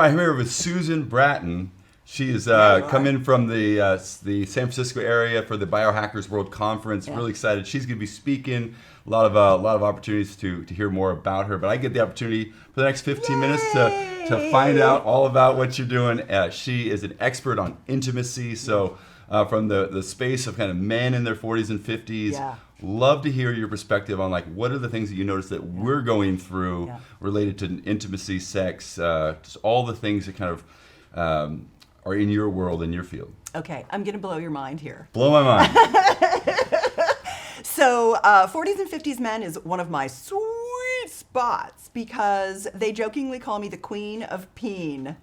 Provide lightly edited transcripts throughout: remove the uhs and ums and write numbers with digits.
I'm here with Susan Bratton. She is come in from the San Francisco area for the Biohackers World Conference. Yeah. Really excited. She's going to be speaking. A lot of opportunities to hear more about her. But I get the opportunity for the next 15 minutes to find out all about what you're doing. She is an expert on intimacy. So from the space of kind of men in their 40s and 50s. Yeah. Love to hear your perspective on like what are the things that you notice that we're going through related to intimacy, sex, just all the things that kind of are in your world, in your field. Okay, I'm going to blow your mind here. Blow my mind. So 40s and 50s men is one of my sweet spots because they jokingly call me the queen of peen.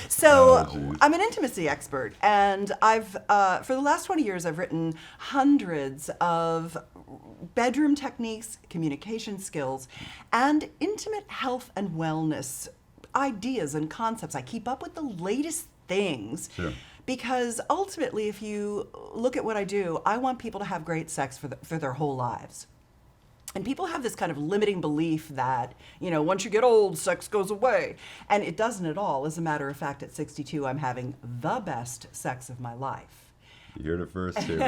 So I'm an intimacy expert, and I've for the last 20 years I've written hundreds of bedroom techniques, communication skills, and intimate health and wellness ideas and concepts. I keep up with the latest things. Sure. Because ultimately, if you look at what I do, I want people to have great sex for their whole lives. And people have this kind of limiting belief that, once you get old, sex goes away. And it doesn't at all. As a matter of fact, at 62, I'm having the best sex of my life. You heard it first, too.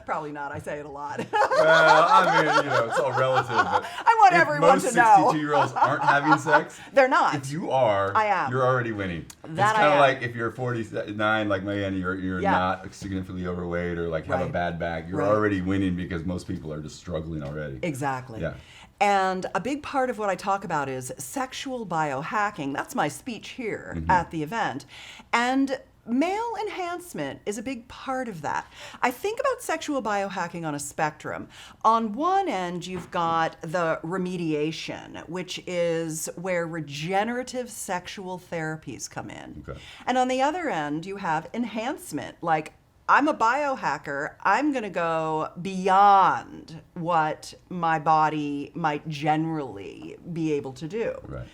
Probably not. I say it a lot. Well, I mean, it's all relative. But I want everyone to know. Most 62-year-olds aren't having sex. They're not. If you are, I am. You're already winning. It's kind of like if you're 49, like me, and you're not significantly overweight or like have a bad back, you're already winning because most people are just struggling already. Exactly. Yeah. And a big part of what I talk about is sexual biohacking. That's my speech here at the event. And male enhancement is a big part of that. I think about sexual biohacking on a spectrum. On one end, you've got the remediation, which is where regenerative sexual therapies come in. Okay. And on the other end, you have enhancement, like I'm a biohacker. I'm going to go beyond what my body might generally be able to do. Right.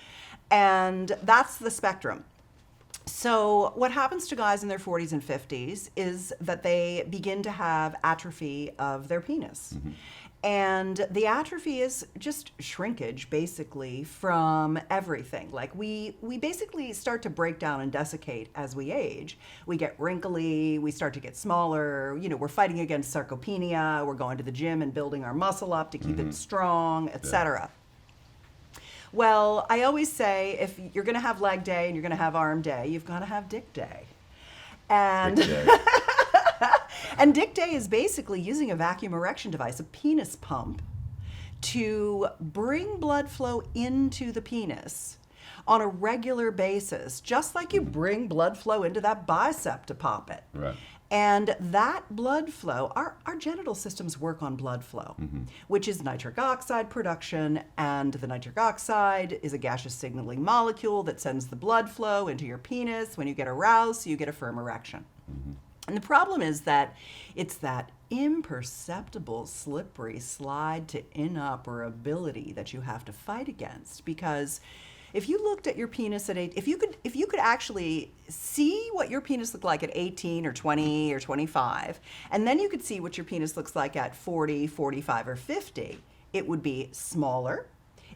And that's the spectrum. So what happens to guys in their 40s and 50s is that they begin to have atrophy of their penis. And the atrophy is just shrinkage, basically, from everything. Like we basically start to break down and desiccate as we age. We get wrinkly, we start to get smaller, we're fighting against sarcopenia, we're going to the gym and building our muscle up to keep it strong, etc. Well, I always say if you're going to have leg day and you're going to have arm day, you've got to have dick day. And Dick day. and dick day is basically using a vacuum erection device, a penis pump, to bring blood flow into the penis on a regular basis, just like you bring blood flow into that bicep to pop it. Right. And that blood flow, our genital systems work on blood flow, which is nitric oxide production. And the nitric oxide is a gaseous signaling molecule that sends the blood flow into your penis. When you get aroused, you get a firm erection. And the problem is that it's that imperceptible, slippery slide to inoperability that you have to fight against. Because if you looked at your penis at if you could actually see what your penis looked like at 18 or 20 or 25, and then you could see what your penis looks like at 40, 45, or 50, it would be smaller,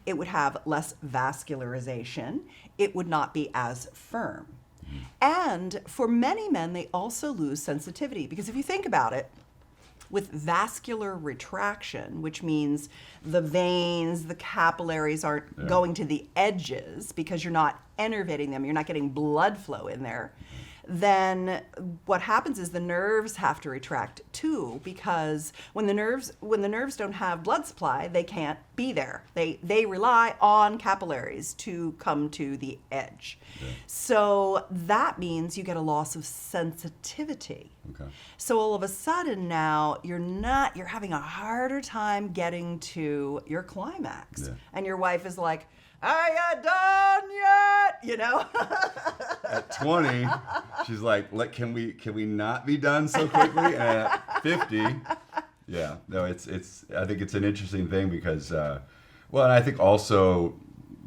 it would have less vascularization, it would not be as firm. And for many men, they also lose sensitivity, because if you think about it, with vascular retraction, which means the veins, the capillaries aren't going to the edges because you're not innervating them, you're not getting blood flow in there, then what happens is the nerves have to retract too, because when the nerves don't have blood supply, they can't be there. They rely on capillaries to come to the edge. Yeah. So that means you get a loss of sensitivity. Okay. So all of a sudden now you're having a harder time getting to your climax. Yeah. And your wife is like, "Are you done yet?" At 20, she's like, can we not be done so quickly? And at 50, I think it's an interesting thing because, and I think also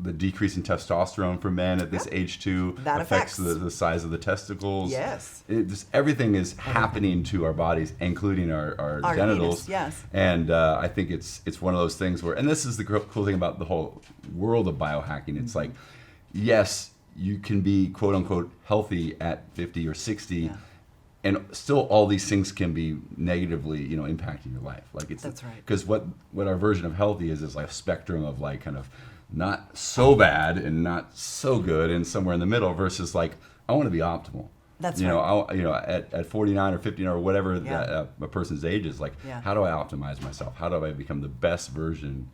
the decrease in testosterone for men at this age too That affects the size of the testicles. Yes. Everything is happening to our bodies, including our genitals. Penis, yes. And I think it's one of those things where, and this is the cool thing about the whole world of biohacking. It's like, yes, you can be quote unquote healthy at 50 or 60. Yeah. And still, all these things can be negatively, impacting your life. Like That's right. Because what our version of healthy is like a spectrum of like kind of not so bad and not so good, and somewhere in the middle. Versus like I want to be optimal. That's right. At 49 or 59 or whatever Yeah. a person's age is, like, Yeah. how do I optimize myself? How do I become the best version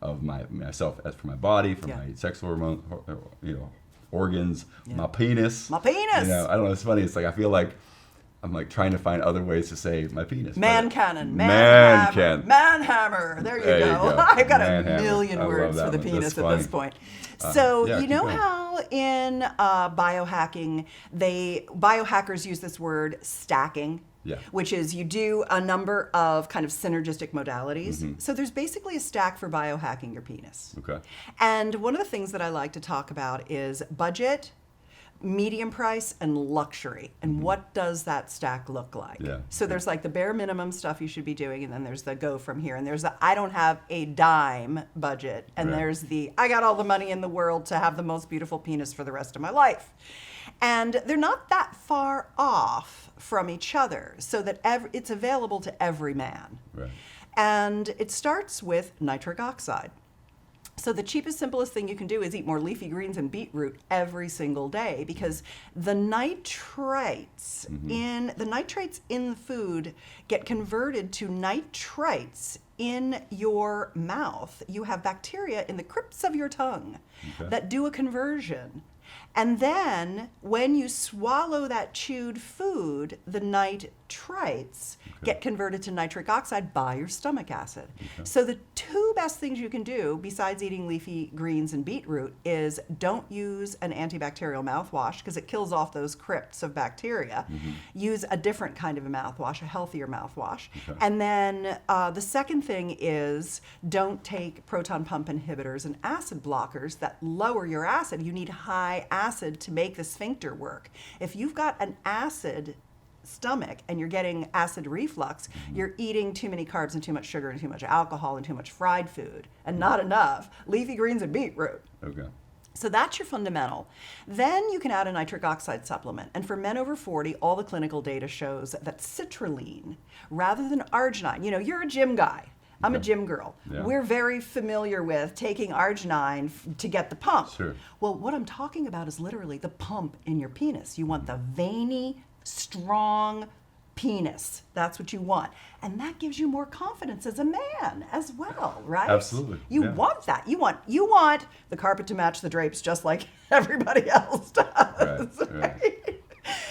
of myself as for my body, for Yeah. my sexual hormone, organs, Yeah. my penis. My penis! I don't know. It's funny. It's like I feel like I'm like trying to find other ways to say my penis. Man cannon, Man hammer, can. man hammer. There you There you go. go. I've got Man a hammer. million I love words that for the one. penis That's at this funny. point. So Yeah, you keep know going. how in biohacking, biohackers use this word stacking? Yeah. Which is you do a number of kind of synergistic modalities. Mm-hmm. So there's basically a stack for biohacking your penis. Okay. And one of the things that I like to talk about is budget, medium price, and luxury. And what does that stack look like? Yeah. So there's like the bare minimum stuff you should be doing, and then there's the go from here. And there's the I don't have a dime budget. And Right. there's the I got all the money in the world to have the most beautiful penis for the rest of my life. And they're not that far off from each other, so that it's available to every man. Right. And it starts with nitric oxide. So the cheapest, simplest thing you can do is eat more leafy greens and beetroot every single day, because the nitrates in the food get converted to nitrites in your mouth. You have bacteria in the crypts of your tongue that do a conversion. And then when you swallow that chewed food, the nitrites get converted to nitric oxide by your stomach acid. So the two best things you can do besides eating leafy greens and beetroot is don't use an antibacterial mouthwash because it kills off those crypts of bacteria. Use a different kind of a mouthwash, a healthier mouthwash. And then the second thing is don't take proton pump inhibitors and acid blockers that lower your acid. You need high acid to make the sphincter work. If you've got an acid stomach and you're getting acid reflux, you're eating too many carbs and too much sugar and too much alcohol and too much fried food and not enough leafy greens and beetroot. Okay. So that's your fundamental. Then you can add a nitric oxide supplement. And for men over 40, all the clinical data shows that citrulline, rather than arginine, you're a gym guy. I'm a gym girl. Yeah. We're very familiar with taking arginine to get the pump. Sure. Well, what I'm talking about is literally the pump in your penis. You want the veiny, strong penis. That's what you want. And that gives you more confidence as a man as well, right? Absolutely. You want that. You want the carpet to match the drapes just like everybody else does. Right.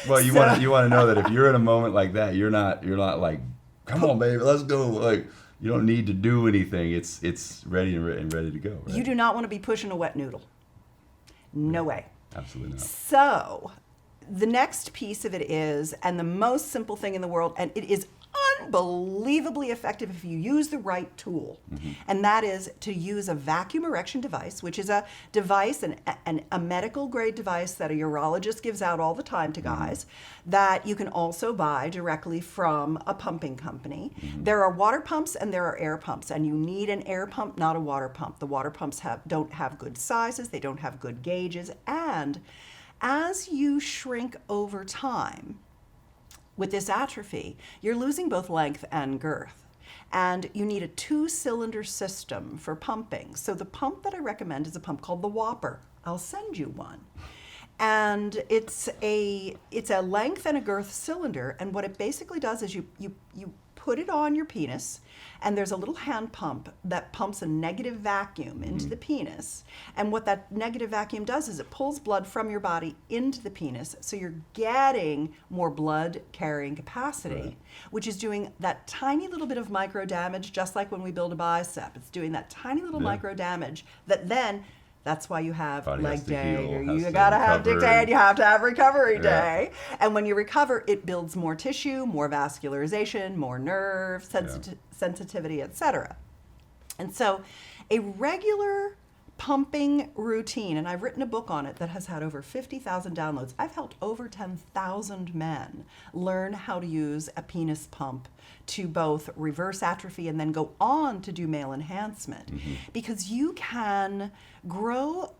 Well, you want to know that if you're in a moment like that, you're not like, come on, baby, let's go. Like, you don't need to do anything. It's ready and ready to go. Right? You do not want to be pushing a wet noodle. No way. Absolutely not. So the next piece of it is, and the most simple thing in the world, and it is unbelievably effective if you use the right tool, and that is to use a vacuum erection device, which is a device, a medical grade device that a urologist gives out all the time to guys, that you can also buy directly from a pumping company. There are water pumps and there are air pumps, and you need an air pump, not a water pump. The water pumps don't have good sizes, they don't have good gauges, and as you shrink over time with this atrophy, you're losing both length and girth. And you need a 2-cylinder system for pumping. So the pump that I recommend is a pump called the Whopper. I'll send you one. And it's a length and a girth cylinder. And what it basically does is you put it on your penis, and there's a little hand pump that pumps a negative vacuum into the penis. And what that negative vacuum does is it pulls blood from your body into the penis, so you're getting more blood carrying capacity, which is doing that tiny little bit of micro damage, just like when we build a bicep. It's doing that tiny little micro damage that then, that's why you have Body leg has to day, heal, or has you to gotta have dick recover. day, and you have to have recovery day. And when you recover, it builds more tissue, more vascularization, more nerve sensitivity, etc. And so a regular pumping routine, and I've written a book on it that has had over 50,000 downloads. I've helped over 10,000 men learn how to use a penis pump to both reverse atrophy and then go on to do male enhancement. Because you can grow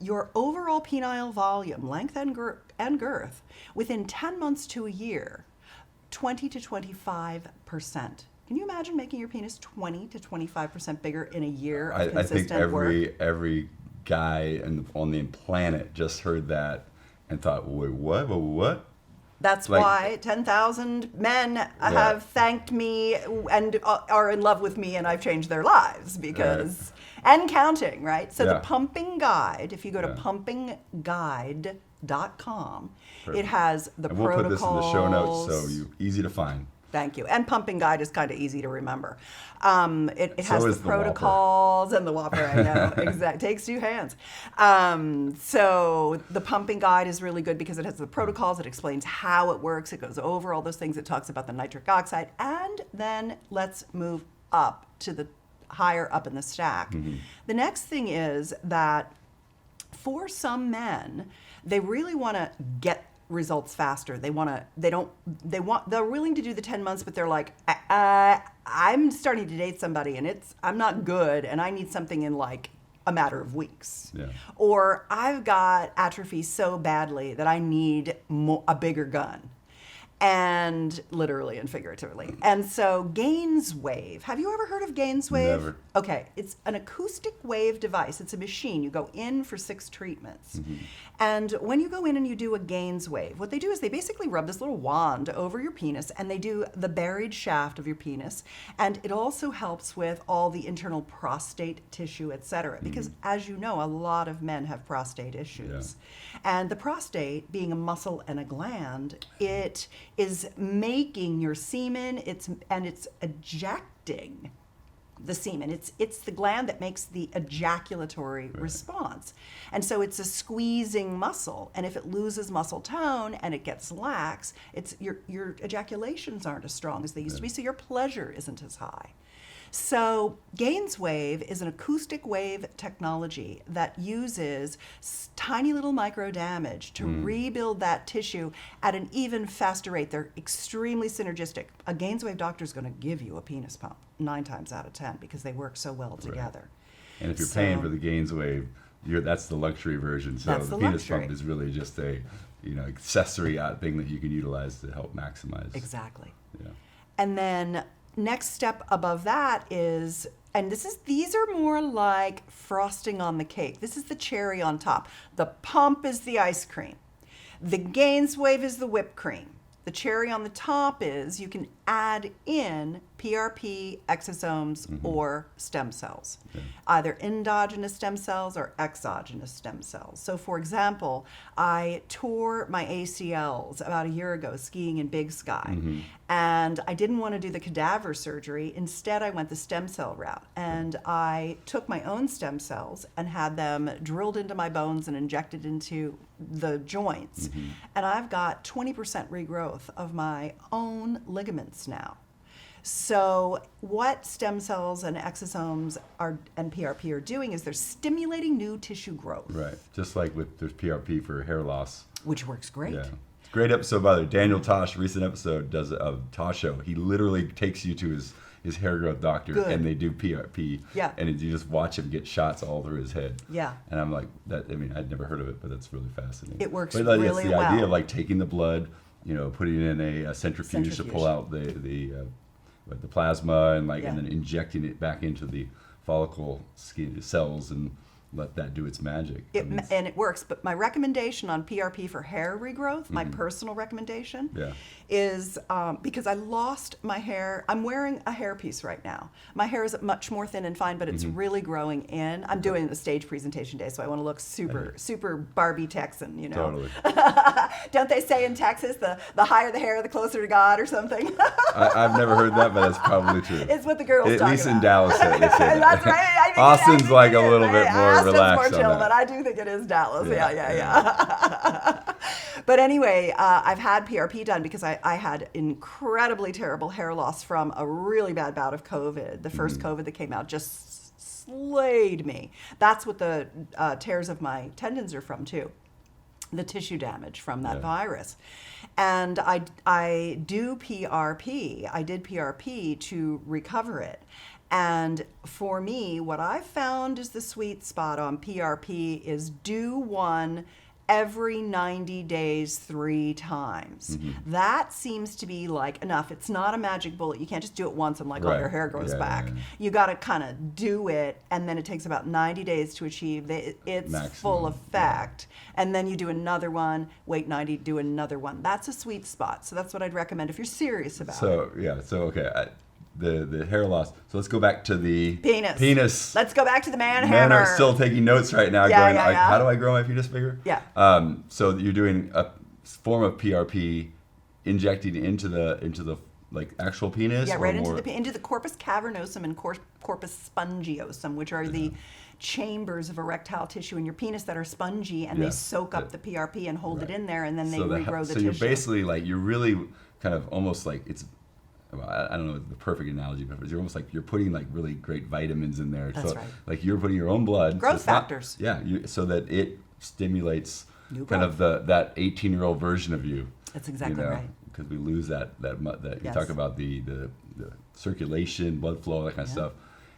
your overall penile volume, length and girth, within 10 months to a year, 20 to 25%. Can you imagine making your penis 20 to 25% bigger in a year of consistent I think work? every guy on the planet just heard that and thought, wait, what? That's Like- why 10,000 men have thanked me and are in love with me, and I've changed their lives because, and counting, right? So the pumping guide, if you go to pumpingguide.com, it has the And we'll put this in the show notes so easy to find. Thank you. And pumping guide is kind of easy to remember. It has So the is the protocols and the Whopper. I know. Exactly. Takes 2 hands. So the pumping guide is really good because it has the protocols. It explains how it works. It goes over all those things. It talks about the nitric oxide. And then let's move up to the higher up in the stack. The next thing is that for some men, they really want to get results faster. They're willing to do the 10 months, but they're like, I'm starting to date somebody and I'm not good and I need something in like a matter of weeks. Yeah. Or I've got atrophy so badly that I need a bigger gun. And literally and figuratively. And so GainsWave. Have you ever heard of GainsWave? Never. Okay, it's an acoustic wave device. It's a machine. You go in for 6 treatments. And when you go in and you do a GainsWave, what they do is they basically rub this little wand over your penis and they do the buried shaft of your penis. And it also helps with all the internal prostate tissue, etc. Because as you know, a lot of men have prostate issues. And the prostate, being a muscle and a gland, it is making your semen, it's ejecting the semen. It's the gland that makes the ejaculatory response. And so it's a squeezing muscle. And if it loses muscle tone and it gets lax, it's your ejaculations aren't as strong as they used to be, so your pleasure isn't as high. So GainsWave is an acoustic wave technology that uses tiny little micro damage to rebuild that tissue at an even faster rate. They're extremely synergistic. A GainsWave doctor is going to give you a penis pump 9 times out of 10 because they work so well together. And if you're paying for the GainsWave, that's the luxury version. So That's the the penis luxury. pump is really just a accessory thing that you can utilize to help maximize. Exactly. Yeah. And then next step above that is, and these are more like frosting on the cake. This is the cherry on top. The pump is the ice cream. The GainsWave is the whipped cream. The cherry on the top is you can add in PRP, exosomes, or stem cells, either endogenous stem cells or exogenous stem cells. So, for example, I tore my ACLs about a year ago skiing in Big Sky, and I didn't want to do the cadaver surgery. Instead, I went the stem cell route, and I took my own stem cells and had them drilled into my bones and injected into the joints, and I've got 20% regrowth of my own ligaments now. So what stem cells and exosomes and PRP are doing is they're stimulating new tissue growth. Right. Just like there's PRP for hair loss. Which works great. Yeah. Great episode by the way. Daniel Tosh, recent episode, does a Tosh show. He literally takes you to his hair growth doctor and they do PRP. Yeah. And you just watch him get shots all through his head. Yeah. And I'm like, I'd never heard of it, but that's really fascinating. It works but really it's the idea well. of like taking the blood, putting it in a centrifuge to pull out the plasma and and then injecting it back into the follicle skin cells and let that do its magic. And it works. But my recommendation on PRP for hair regrowth, my personal recommendation, is because I lost my hair. I'm wearing a hairpiece right now. My hair is much more thin and fine, but it's really growing in. I'm doing a stage presentation day, so I want to look super Barbie Texan, Totally. Don't they say in Texas, the higher the hair, the closer to God or something? I've never heard that, but that's probably true. It's what the girls talk about. At least in Dallas, they say that. That's right. I think Austin's like a it is. little bit more relaxed more chill, on that. but I do think it is Dallas. Yeah. But anyway, I've had PRP done because I had incredibly terrible hair loss from a really bad bout of COVID. The first COVID that came out just slayed me. That's what the tears of my tendons are from too. The tissue damage from that virus. And I do PRP. I did PRP to recover it. And for me, what I've found is the sweet spot on PRP is do one every 90 days 3 times. That seems to be like enough. It's not a magic bullet. You can't just do it once and like, oh, your hair grows back. You got to kind of do it, and then it takes about 90 days to achieve its maximum, full effect. And then you do another one, wait 90, do another one. That's a sweet spot. So that's what I'd recommend if you're serious about it. So okay. The hair loss. So let's go back to the penis. Let's go back to the man Men hammer. are still taking notes right now, going, how do I grow my penis bigger? Yeah. So you're doing a form of PRP, injecting into the like actual penis. Yeah, right into the corpus cavernosum and corpus spongiosum, which are the chambers of erectile tissue in your penis that are spongy, and they soak up the PRP and hold it in there, and then they regrow the tissue. So you're basically like, you're really kind of almost like, it's, I don't know the perfect analogy, but you're almost like you're putting like really great vitamins in there. That's so right. Like you're putting your own blood. Growth factors. So that it stimulates new kind growth. of that 18-year-old version of you. That's exactly right. Because we lose that you talk about the circulation, blood flow, that kind of stuff.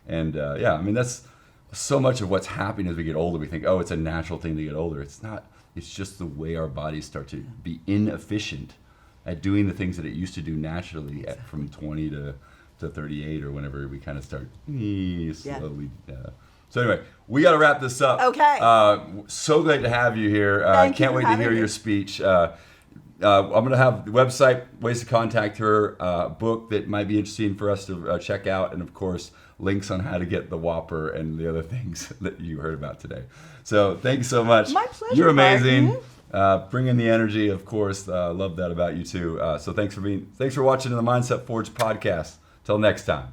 And I mean, that's so much of what's happening as we get older. We think, oh, it's a natural thing to get older. It's not. It's just the way our bodies start to be inefficient at doing the things that it used to do naturally from 20 to 38 or whenever we kind of start slowly. So anyway, we got to wrap this up. Okay. So great to have you here. Can't wait to hear your speech. I'm going to have the website, ways to contact her, book that might be interesting for us to check out, and of course, links on how to get the Whopper and the other things that you heard about today. So thank you so much. My pleasure. You're amazing. Bringing the energy, of course. Love that about you too. So thanks for watching the Mindset Forge podcast. Till next time.